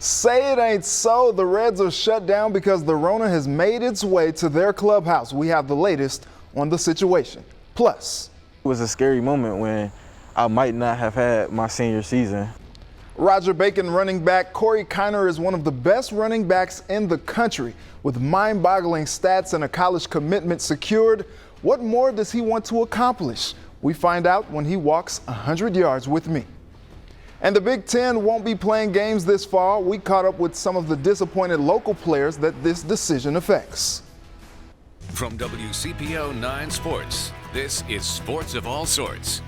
Say it ain't so. The Reds are shut down because the Rona has made its way to their clubhouse. We have the latest on the situation. Plus, it was a scary moment when I might not have had my senior season. Roger Bacon running back Corey Kiner is one of the best running backs in the country. With mind-boggling stats and a college commitment secured, what more does he want to accomplish? We find out when he walks 100 yards with me. And the Big Ten won't be playing games this fall. We caught up with some of the disappointed local players that this decision affects. From WCPO 9 Sports, this is Sports of All Sorts.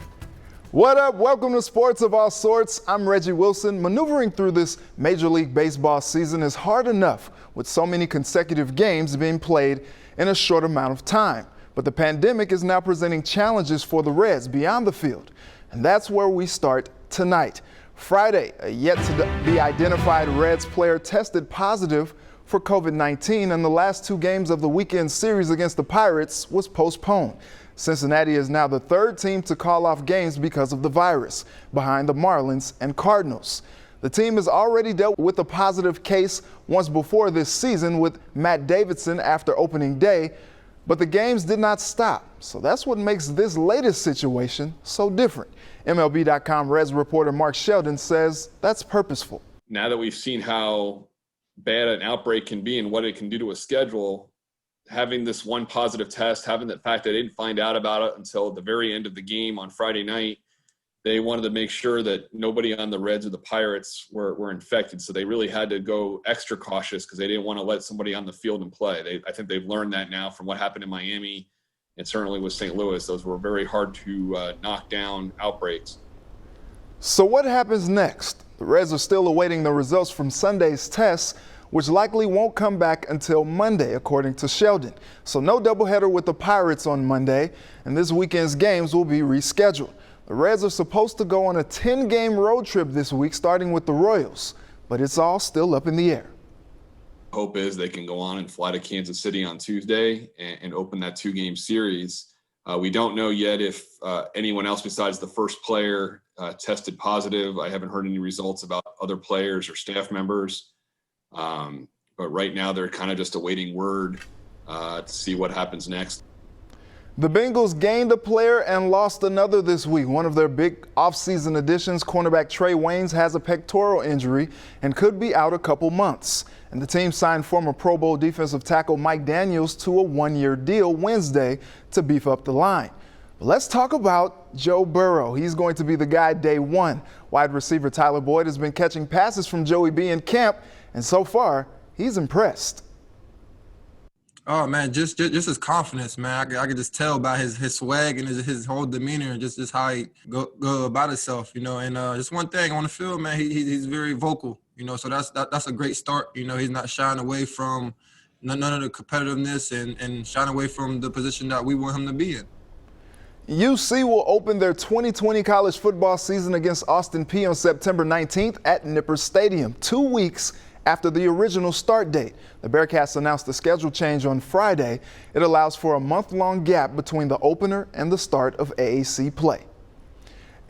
What up? Welcome to Sports of All Sorts. I'm Reggie Wilson. Maneuvering through this Major League Baseball season is hard enough with so many consecutive games being played in a short amount of time. But the pandemic is now presenting challenges for the Reds beyond the field. And that's where we start tonight. Friday, a yet-to-be-identified Reds player tested positive for COVID-19, and the last two games of the weekend series against the Pirates was postponed. Cincinnati is now the third team to call off games because of the virus, behind the Marlins and Cardinals. The team has already dealt with a positive case once before this season with Matt Davidson after opening day, but the games did not stop. So that's what makes this latest situation so different. MLB.com Reds reporter Mark Sheldon says that's purposeful. Now that we've seen how bad an outbreak can be and what it can do to a schedule, having this one positive test, having the fact that they didn't find out about it until the very end of the game on Friday night, they wanted to make sure that nobody on the Reds or the Pirates were infected. So they really had to go extra cautious because they didn't want to let somebody on the field and play. I think they've learned that now from what happened in Miami and certainly with St. Louis. Those were very hard to knock down outbreaks. So what happens next? The Reds are still awaiting the results from Sunday's tests, which likely won't come back until Monday, according to Sheldon. So no doubleheader with the Pirates on Monday, and this weekend's games will be rescheduled. The Reds are supposed to go on a 10-game road trip this week, starting with the Royals, but it's all still up in the air. Hope is they can go on and fly to Kansas City on Tuesday and open that 2-game series. We don't know yet if anyone else besides the first player tested positive. I haven't heard any results about other players or staff members. But right now they're kind of just awaiting word to see what happens next. The Bengals gained a player and lost another this week. One of their big offseason additions, cornerback Trey Waynes, has a pectoral injury and could be out a couple months. And the team signed former Pro Bowl defensive tackle Mike Daniels to a 1-year deal Wednesday to beef up the line. But let's talk about Joe Burrow. He's going to be the guy day one. Wide receiver Tyler Boyd has been catching passes from Joey B in camp, and so far, he's impressed. Oh man, just his confidence, man. I could just tell by his swag and his whole demeanor and just how he go about himself, you know. And just one thing on the field, man, he's very vocal, you know. So that's a great start. You know, he's not shying away from none of the competitiveness and shying away from the position that we want him to be in. UC will open their 2020 college football season against Austin Peay on September 19th at Nippers Stadium, 2 weeks after the original start date. The Bearcats announced the schedule change on Friday. It allows for a month-long gap between the opener and the start of AAC play.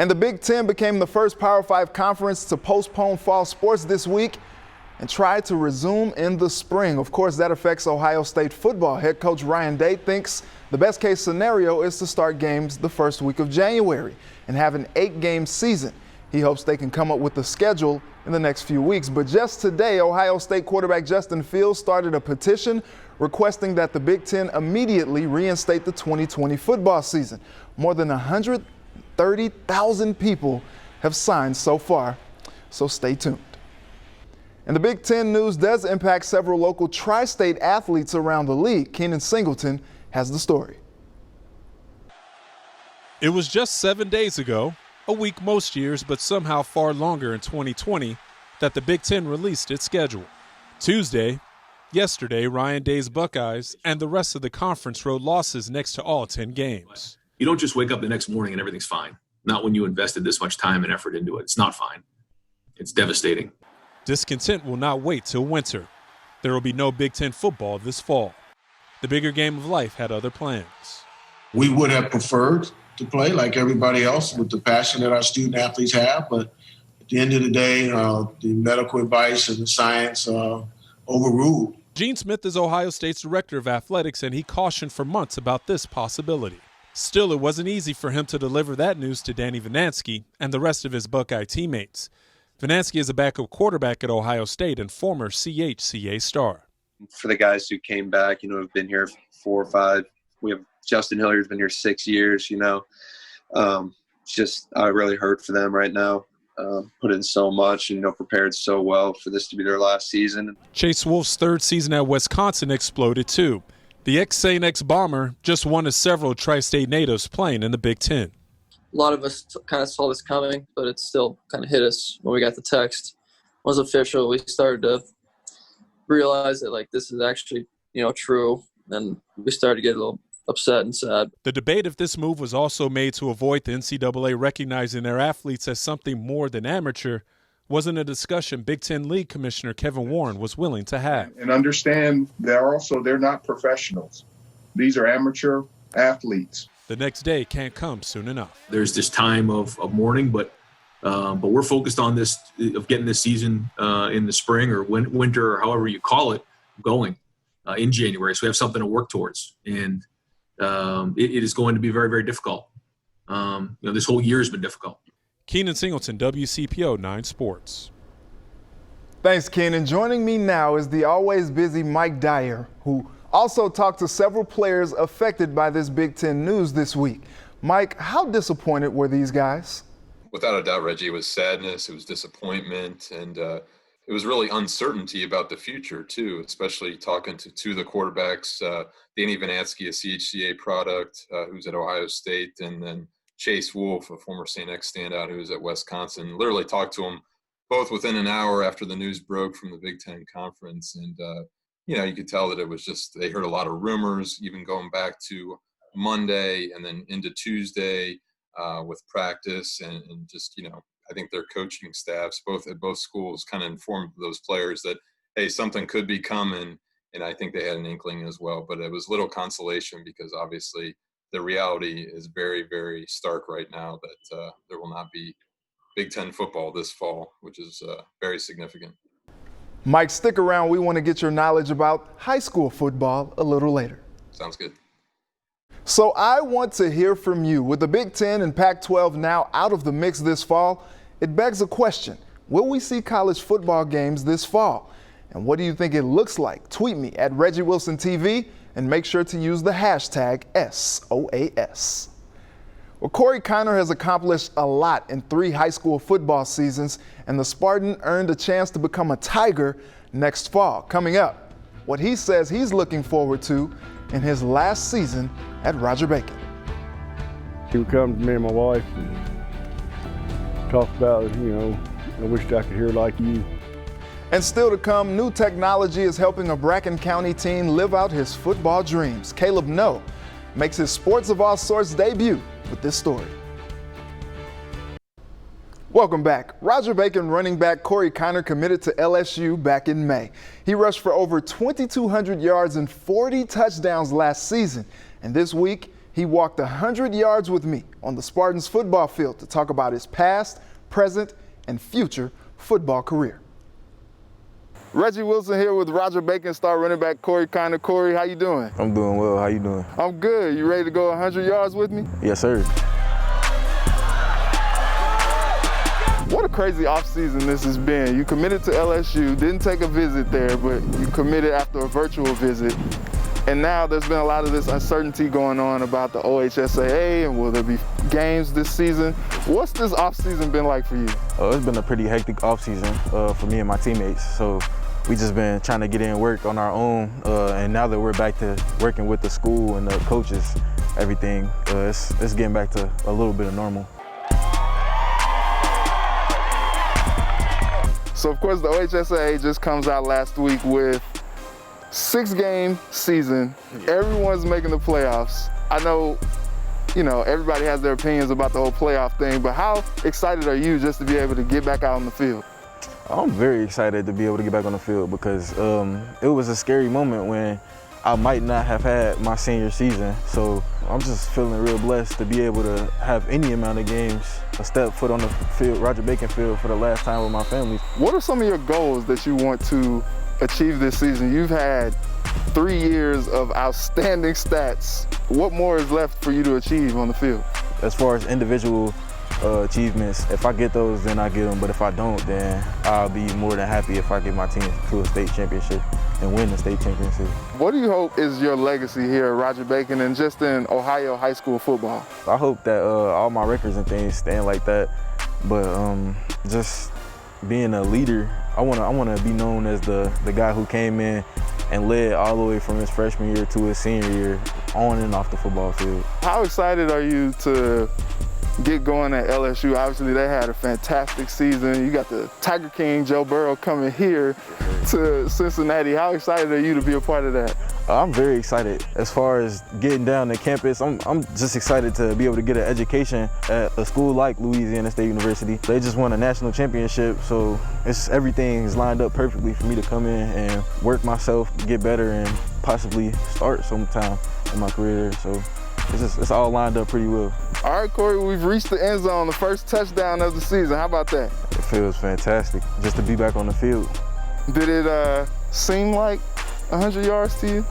And the Big Ten became the first Power 5 conference to postpone fall sports this week and try to resume in the spring. Of course, that affects Ohio State football. Head coach Ryan Day thinks the best case scenario is to start games the first week of January and have an 8-game season. He hopes they can come up with a schedule in the next few weeks. But just today, Ohio State quarterback Justin Fields started a petition requesting that the Big Ten immediately reinstate the 2020 football season. More than 130,000 people have signed so far, so stay tuned. And the Big Ten news does impact several local tri-state athletes around the league. Keenan Singleton has the story. It was just 7 days ago, a week most years, but somehow far longer in 2020, that the Big Ten released its schedule. Yesterday, Ryan Day's Buckeyes and the rest of the conference wrote losses next to all 10 games. You don't just wake up the next morning and everything's fine. Not when you invested this much time and effort into it. It's not fine. It's devastating. Discontent will not wait till winter. There will be no Big Ten football this fall. The bigger game of life had other plans. We would have preferred to play like everybody else with the passion that our student athletes have, but the end of the day, the medical advice and the science overruled. Gene Smith is Ohio State's director of athletics, and he cautioned for months about this possibility. Still, it wasn't easy for him to deliver that news to Danny Vinansky and the rest of his Buckeye teammates. Vinansky is a backup quarterback at Ohio State and former CHCA star. For the guys who came back, have been here 4 or 5. We have Justin Hilliard's been here 6 years, I really hurt for them right now. Put in so much and, prepared so well for this to be their last season. Chase Wolf's third season at Wisconsin exploded too. The ex-St. X Bomber just one of several Tri-State natives playing in the Big Ten. A lot of us kind of saw this coming, but it still kind of hit us when we got the text. It was official. We started to realize that, this is actually, true. And we started to get a little upset and sad. The debate if this move was also made to avoid the NCAA recognizing their athletes as something more than amateur wasn't a discussion Big Ten League Commissioner Kevin Warren was willing to have. And understand they're not professionals. These are amateur athletes. The next day can't come soon enough. There's this time of mourning, but we're focused on this, of getting this season in the spring or winter or however you call it, going in January. So we have something to work towards. And it is going to be very, very difficult. This whole year has been difficult. Keenan Singleton, WCPO 9 Sports. Thanks, Keenan. Joining me now is the always busy Mike Dyer, who also talked to several players affected by this Big Ten news this week. Mike, how disappointed were these guys? Without a doubt, Reggie, it was sadness, it was disappointment, and it was really uncertainty about the future, too, especially talking to the quarterbacks, Danny Vinansky, a CHCA product, who's at Ohio State, and then Chase Wolf, a former St. X standout who's at Wisconsin. Literally talked to them both within an hour after the news broke from the Big Ten Conference. And, you could tell that it was just they heard a lot of rumors, even going back to Monday and then into Tuesday with practice. And just, I think their coaching staffs, at both schools, kind of informed those players that, hey, something could be coming. And I think they had an inkling as well. But it was little consolation because obviously the reality is very, very stark right now that there will not be Big Ten football this fall, which is very significant. Mike, stick around. We want to get your knowledge about high school football a little later. Sounds good. So I want to hear from you. With the Big Ten and Pac-12 now out of the mix this fall, it begs a question. Will we see college football games this fall? And what do you think it looks like? Tweet me at Reggie Wilson TV and make sure to use the hashtag SOAS. Well, Corey Kiner has accomplished a lot in 3 high school football seasons, and the Spartan earned a chance to become a Tiger next fall. Coming up, what he says he's looking forward to in his last season at Roger Bacon. He would come to me and my wife and talk about, I wished I could hear like you. And still to come, new technology is helping a Bracken County teen live out his football dreams. Caleb Noe makes his Sports of All Sorts debut with this story. Welcome back. Roger Bacon running back Corey Kiner committed to LSU back in May. He rushed for over 2,200 yards and 40 touchdowns last season. And this week, he walked 100 yards with me on the Spartans football field to talk about his past, present, and future football career. Reggie Wilson here with Roger Bacon star running back Corey Kiner. Corey, how you doing? I'm doing well. How you doing? I'm good. You ready to go 100 yards with me? Yes, sir. What a crazy offseason this has been. You committed to LSU, didn't take a visit there, but you committed after a virtual visit. And now there's been a lot of this uncertainty going on about the OHSAA and will there be games this season. What's this offseason been like for you? It's been a pretty hectic offseason for me and my teammates. So we just been trying to get in work on our own. And now that we're back to working with the school and the coaches, everything, it's getting back to a little bit of normal. So of course the OHSAA just comes out last week with 6-game season. Everyone's making the playoffs. I know, everybody has their opinions about the whole playoff thing, but how excited are you just to be able to get back out on the field? I'm very excited to be able to get back on the field because it was a scary moment when I might not have had my senior season. So I'm just feeling real blessed to be able to have any amount of games, a step foot on the field, Roger Bacon Field, for the last time with my family. What are some of your goals that you want to achieve this season? You've had 3 years of outstanding stats. What more is left for you to achieve on the field? As far as individual achievements, if I get those, then I get them. But if I don't, then I'll be more than happy if I get my team to a state championship and win the state championship. What do you hope is your legacy here at Roger Bacon and just in Ohio high school football? I hope that all my records and things stand like that. But just being a leader, I wanna be known as the guy who came in and led all the way from his freshman year to his senior year, on and off the football field. How excited are you to get going at LSU? Obviously, they had a fantastic season. You got the Tiger King, Joe Burrow, coming here to Cincinnati. How excited are you to be a part of that? I'm very excited. As far as getting down to campus, I'm just excited to be able to get an education at a school like Louisiana State University. They just won a national championship, so everything is lined up perfectly for me to come in and work myself, get better, and possibly start sometime in my career there. So it's all lined up pretty well. All right, Corey, we've reached the end zone, the first touchdown of the season. How about that? It feels fantastic just to be back on the field. Did it seem like 100 yards to you?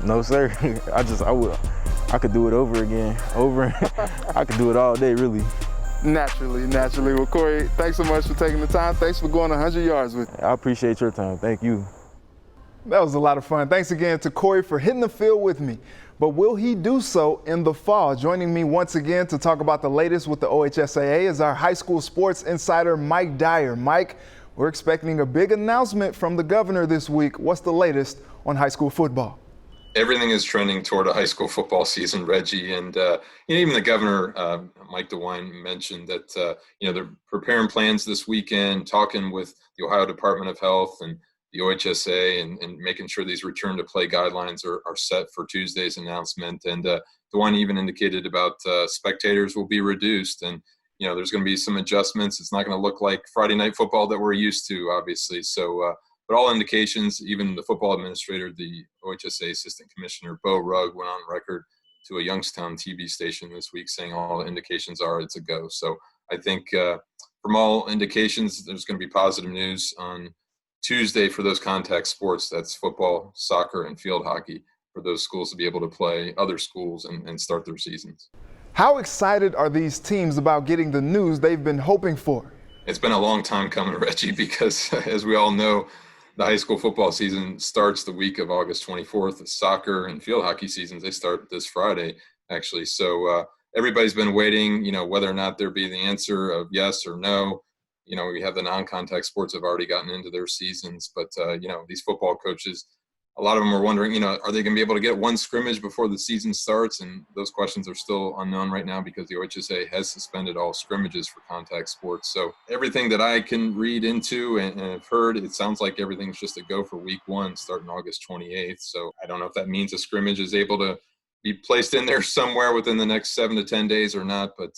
No, sir. I could do it over again. I could do it all day, really. Naturally. Well, Corey, thanks so much for taking the time. Thanks for going 100 yards with me. I appreciate your time. Thank you. That was a lot of fun. Thanks again to Corey for hitting the field with me. But will he do so in the fall? Joining me once again to talk about the latest with the OHSAA is our high school sports insider, Mike Dyer. Mike, we're expecting a big announcement from the governor this week. What's the latest on high school football? Everything is trending toward a high school football season, Reggie. And even the governor, Mike DeWine, mentioned that they're preparing plans this weekend, talking with the Ohio Department of Health and the OHSA and making sure these return to play guidelines are set for Tuesday's announcement. And DeWine even indicated about spectators will be reduced. And, there's going to be some adjustments. It's not going to look like Friday night football that we're used to, obviously. So, but all indications, even the football administrator, the OHSA Assistant Commissioner, Bo Rugg, went on record to a Youngstown TV station this week saying all indications are it's a go. So I think from all indications, there's going to be positive news on Tuesday for those contact sports. That's football, soccer, and field hockey for those schools to be able to play other schools and start their seasons. How excited are these teams about getting the news they've been hoping for? It's been a long time coming, Reggie, because as we all know, the high school football season starts the week of August 24th. The soccer and field hockey seasons, they start this Friday, actually. So everybody's been waiting, whether or not there be the answer of yes or no. We have the non-contact sports have already gotten into their seasons, but, these football coaches, a lot of them are wondering, are they going to be able to get one scrimmage before the season starts? And those questions are still unknown right now because the OHSA has suspended all scrimmages for contact sports. So everything that I can read into and have heard, it sounds like everything's just a go for week one starting August 28th. So I don't know if that means a scrimmage is able to be placed in there somewhere within the next 7 to 10 days or not. But,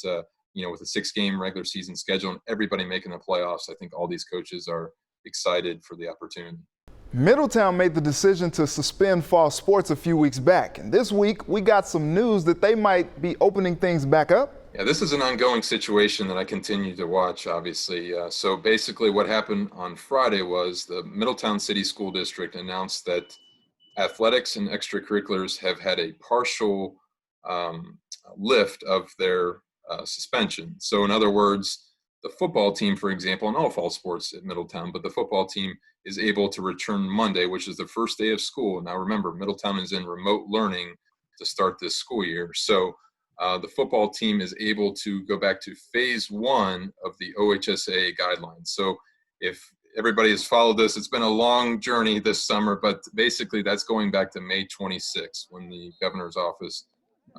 with a 6-game regular season schedule and everybody making the playoffs, I think all these coaches are excited for the opportunity. Middletown made the decision to suspend fall sports a few weeks back. And this week, we got some news that they might be opening things back up. Yeah, this is an ongoing situation that I continue to watch, obviously. So basically what happened on Friday was the Middletown City School District announced that athletics and extracurriculars have had a partial lift of their suspension. So in other words, the football team, for example, and all fall sports at Middletown, but the football team is able to return Monday, which is the first day of school. Now remember, Middletown is in remote learning to start this school year. So the football team is able to go back to phase 1 of the OHSAA guidelines. So if everybody has followed this, it's been a long journey this summer, but basically that's going back to May 26th when the governor's office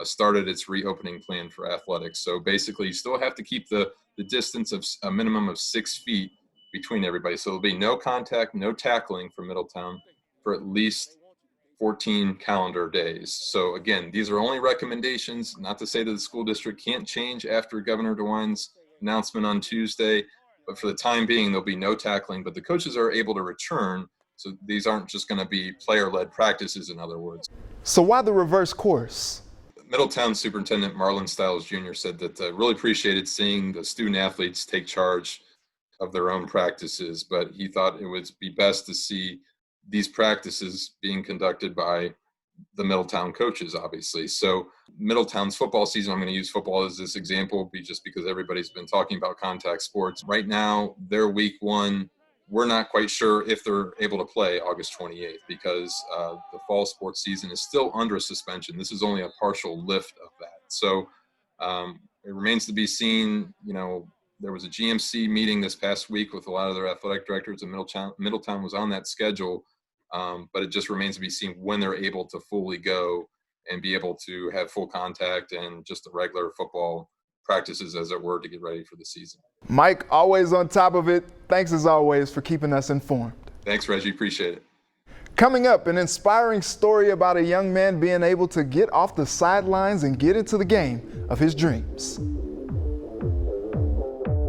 started its reopening plan for athletics. So basically you still have to keep the distance of a minimum of 6 feet between everybody. So there'll be no contact, no tackling for Middletown for at least 14 calendar days. So again, these are only recommendations, not to say that the school district can't change after Governor DeWine's announcement on Tuesday, but for the time being, there'll be no tackling, but the coaches are able to return So these aren't just going to be player-led practices, in other words. So why the reverse course? Middletown Superintendent Marlon Stiles Jr. said that really appreciated seeing the student athletes take charge of their own practices, but he thought it would be best to see these practices being conducted by the Middletown coaches, obviously. So Middletown's football season, I'm going to use football as this example just because everybody's been talking about contact sports. Right now, their week one, we're not quite sure if they're able to play August 28th because the fall sports season is still under suspension. This is only a partial lift of that. So it remains to be seen. You know, there was a GMC meeting this past week with a lot of their athletic directors, and Middletown was on that schedule. But it just remains to be seen when they're able to fully go and be able to have full contact and just the regular football practices, as it were, to get ready for the season. Mike, always on top of it. Thanks as always for keeping us informed. Thanks, Reggie. Appreciate it. Coming up, an inspiring story about a young man being able to get off the sidelines and get into the game of his dreams.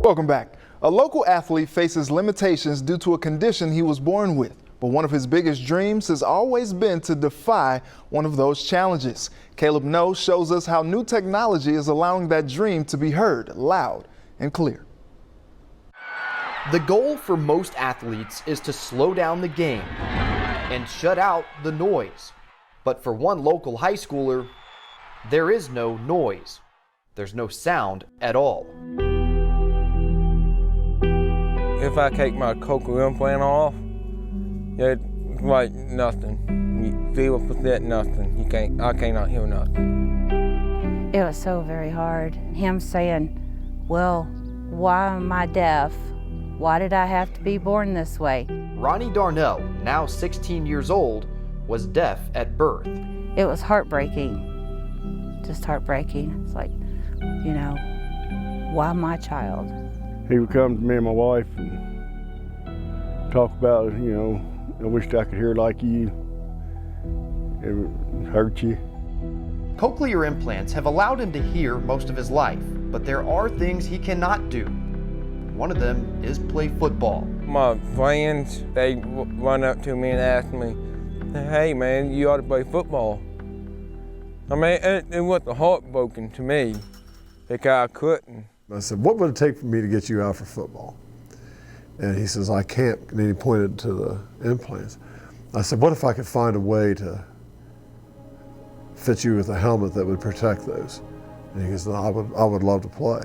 Welcome back. A local athlete faces limitations due to a condition he was born with. But one of his biggest dreams has always been to defy one of those challenges. Caleb No shows us how new technology is allowing that dream to be heard loud and clear. The goal for most athletes is to slow down the game and shut out the noise. But for one local high schooler, there is no noise. There's no sound at all. If I take my cochlear implant off, it's like nothing. 0% nothing. I cannot hear nothing. It was so very hard. Him saying, well, why am I deaf? Why did I have to be born this way? Ronnie Darnell, now 16 years old, was deaf at birth. It was heartbreaking. Just heartbreaking. It's like, you know, why my child? He would come to me and my wife and talk about, you know, I wished I could hear like you. It would hurt you. Cochlear implants have allowed him to hear most of his life, but there are things he cannot do. One of them is play football. My friends, they run up to me and ask me, hey man, you ought to play football. I mean, it was heartbroken to me because I couldn't. I said, what would it take for me to get you out for football? And he says, I can't. And then he pointed to the implants. I said, what if I could find a way to fit you with a helmet that would protect those? And he goes, I would love to play.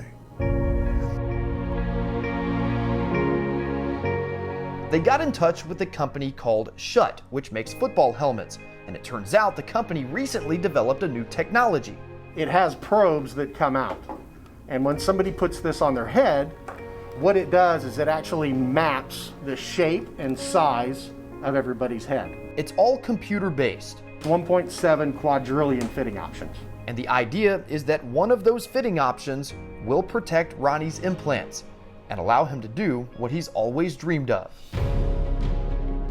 They got in touch with a company called Schutt, which makes football helmets. And it turns out the company recently developed a new technology. It has probes that come out. And when somebody puts this on their head, what it does is it actually maps the shape and size of everybody's head. It's all computer-based. 1.7 quadrillion fitting options. And the idea is that one of those fitting options will protect Ronnie's implants and allow him to do what he's always dreamed of.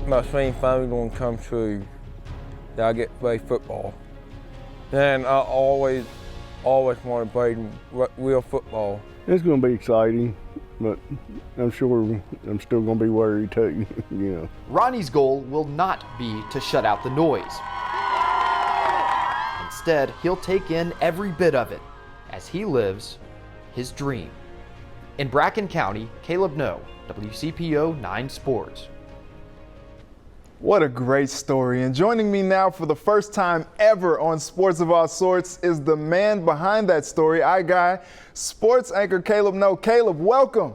My dream finally gonna come true, that I get to play football. And I always want to play real football. It's going to be exciting, but I'm sure I'm still going to be worried too, you know. Ronnie's goal will not be to shut out the noise. Instead, he'll take in every bit of it as he lives his dream. In Bracken County, Caleb No, WCPO 9 Sports. What a great story. And joining me now for the first time ever on Sports of All Sorts is the man behind that story, our guy, sports anchor Caleb No. Caleb, welcome.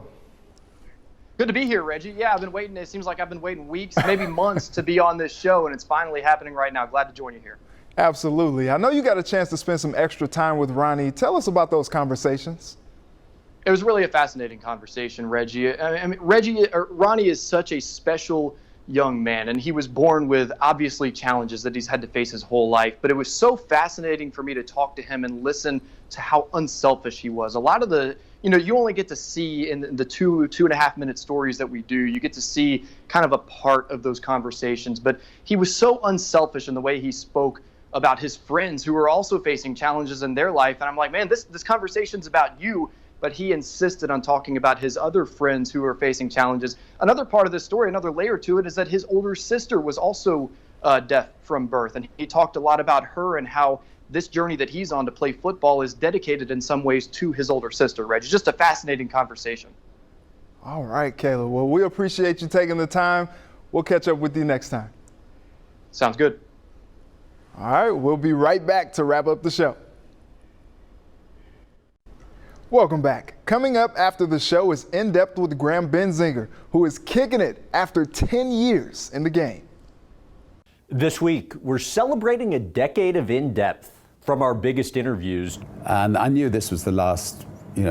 Good to be here, Reggie. Yeah, I've been waiting. It seems like I've been waiting weeks, maybe months to be on this show, and it's finally happening right now. Glad to join you here. Absolutely. I know you got a chance to spend some extra time with Ronnie. Tell us about those conversations. It was really a fascinating conversation, Reggie. I mean, Ronnie is such a special young man, and he was born with obviously challenges that he's had to face his whole life, but it was so fascinating for me to talk to him and listen to how unselfish he was. A lot of the, you only get to see in the 2.5 minute stories that we do, you get to see kind of a part of those conversations, but he was so unselfish in the way he spoke about his friends who were also facing challenges in their life, and I'm like, man, this conversation's about you, but he insisted on talking about his other friends who are facing challenges. Another part of this story, another layer to it, is that his older sister was also deaf from birth, and he talked a lot about her and how this journey that he's on to play football is dedicated in some ways to his older sister, Reggie. Just a fascinating conversation. All right, Caleb. Well, we appreciate you taking the time. We'll catch up with you next time. Sounds good. All right, we'll be right back to wrap up the show. Welcome back. Coming up after the show is In Depth with Graham Benzinger, who is kicking it after 10 years in the game. This week, we're celebrating a decade of In Depth. From our biggest interviews, and I knew this was the last,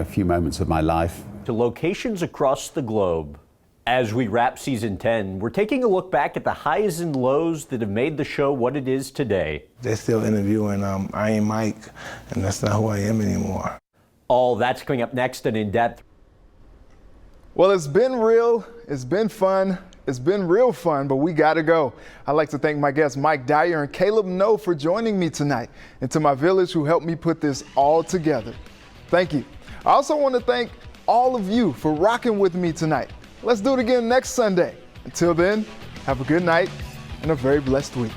few moments of my life, to locations across the globe. As we wrap season 10, we're taking a look back at the highs and lows that have made the show what it is today. They're still interviewing Iron Mike, and that's not who I am anymore. All that's coming up next and In Depth. Well, it's been real, it's been fun, it's been real fun, but we gotta go. I'd like to thank my guests Mike Dyer and Caleb Noe for joining me tonight, and to my village who helped me put this all together. Thank you. I also want to thank all of you for rocking with me tonight. Let's do it again next Sunday. Until then, have a good night and a very blessed week.